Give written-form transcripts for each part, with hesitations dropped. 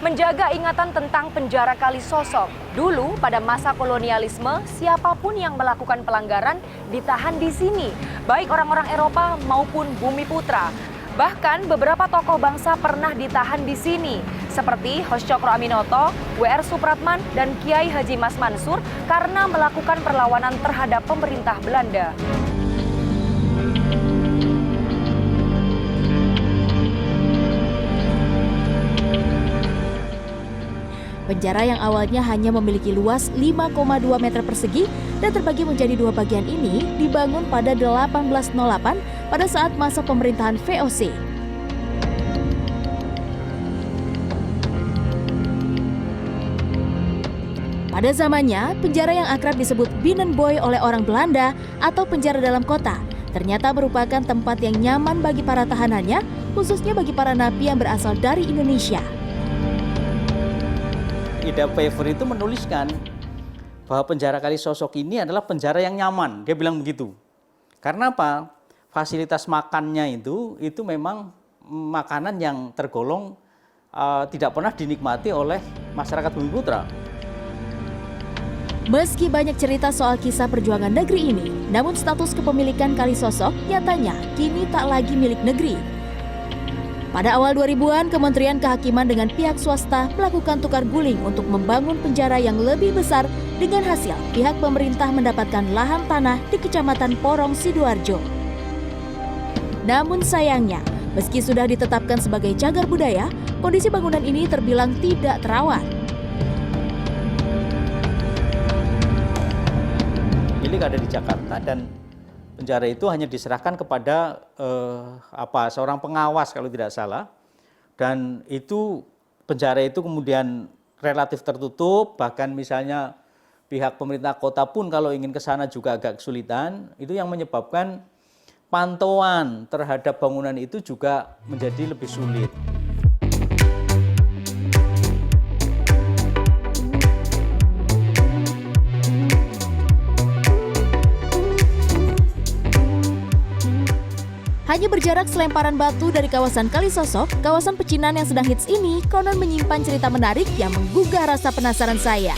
Menjaga ingatan tentang penjara Kalisosok. Dulu pada masa kolonialisme, siapapun yang melakukan pelanggaran ditahan di sini, baik orang-orang Eropa maupun Bumi Putra. Bahkan beberapa tokoh bangsa pernah ditahan di sini, seperti Hos Cokro Aminoto, W.R. Supratman, dan Kiai Haji Mas Mansur karena melakukan perlawanan terhadap pemerintah Belanda. Penjara yang awalnya hanya memiliki luas 5,2 meter persegi dan terbagi menjadi dua bagian ini dibangun pada 1808 pada saat masa pemerintahan VOC. Pada zamannya, penjara yang akrab disebut Binnenbosch oleh orang Belanda atau penjara dalam kota ternyata merupakan tempat yang nyaman bagi para tahanannya, khususnya bagi para napi yang berasal dari Indonesia. Ida Pfeiffer itu menuliskan bahwa penjara Kalisosok ini adalah penjara yang nyaman. Dia bilang begitu. Karena apa? Fasilitas makannya itu memang makanan yang tergolong tidak pernah dinikmati oleh masyarakat Bumi Putra. Meski banyak cerita soal kisah perjuangan negeri ini, namun status kepemilikan Kalisosok nyatanya kini tak lagi milik negeri. Pada awal 2000-an, Kementerian Kehakiman dengan pihak swasta melakukan tukar guling untuk membangun penjara yang lebih besar dengan hasil pihak pemerintah mendapatkan lahan tanah di Kecamatan Porong, Sidoarjo. Namun sayangnya, meski sudah ditetapkan sebagai cagar budaya, kondisi bangunan ini terbilang tidak terawat. Milik ada di Jakarta dan penjara itu hanya diserahkan kepada seorang pengawas kalau tidak salah, dan itu penjara itu kemudian relatif tertutup, bahkan misalnya pihak pemerintah kota pun kalau ingin ke sana juga agak kesulitan. Itu yang menyebabkan pantauan terhadap bangunan itu juga menjadi lebih sulit. Hanya berjarak selemparan batu dari kawasan Kalisosok, kawasan pecinan yang sedang hits ini konon menyimpan cerita menarik yang menggugah rasa penasaran saya.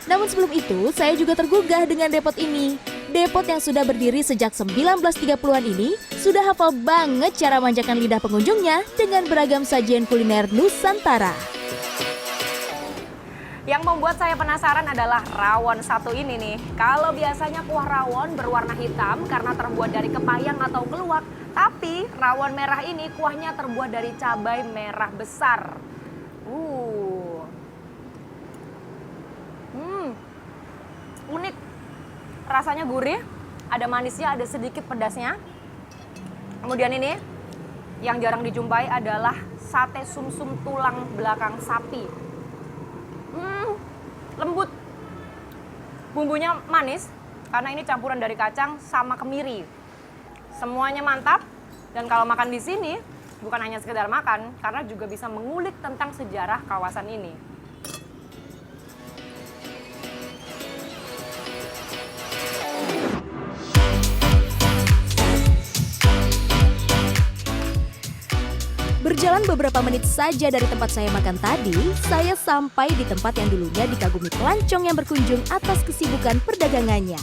Namun sebelum itu, saya juga tergugah dengan depot ini. Depot yang sudah berdiri sejak 1930-an ini sudah hafal banget cara manjakan lidah pengunjungnya dengan beragam sajian kuliner Nusantara. Yang membuat saya penasaran adalah rawon satu ini nih. Kalau biasanya kuah rawon berwarna hitam karena terbuat dari kepayang atau keluak, tapi rawon merah ini kuahnya terbuat dari cabai merah besar. Unik. Rasanya gurih, ada manisnya, ada sedikit pedasnya. Kemudian ini yang jarang dijumpai adalah sate sumsum tulang belakang sapi. Lembut, bumbunya manis karena ini campuran dari kacang sama kemiri. Semuanya mantap, dan kalau makan di sini bukan hanya sekedar makan, karena juga bisa mengulik tentang sejarah kawasan ini. Berjalan beberapa menit saja dari tempat saya makan tadi, saya sampai di tempat yang dulunya dikagumi pelancong yang berkunjung atas kesibukan perdagangannya.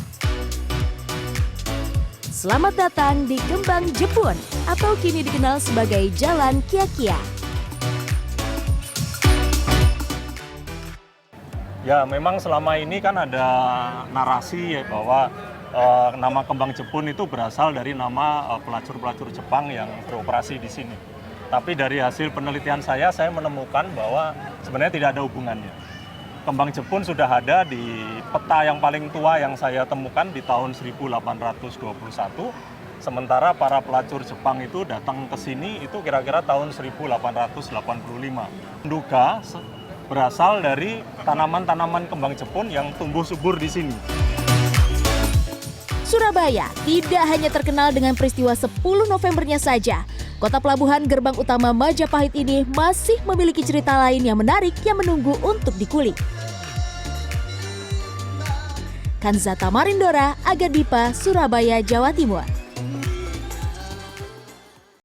Selamat datang di Kembang Jepun, atau kini dikenal sebagai Jalan Kia-Kia. Ya, memang selama ini kan ada narasi bahwa nama Kembang Jepun itu berasal dari nama pelacur-pelacur Jepang yang beroperasi di sini. Tapi dari hasil penelitian saya menemukan bahwa sebenarnya tidak ada hubungannya. Kembang Jepun sudah ada di peta yang paling tua yang saya temukan di tahun 1821. Sementara para pelacur Jepang itu datang ke sini itu kira-kira tahun 1885. Menduga berasal dari tanaman-tanaman kembang Jepun yang tumbuh subur di sini. Surabaya tidak hanya terkenal dengan peristiwa 10 Novembernya saja. Kota pelabuhan gerbang utama Majapahit ini masih memiliki cerita lain yang menarik yang menunggu untuk dikulik. Kanzata Marindora, Aga Dipa, Surabaya, Jawa Timur.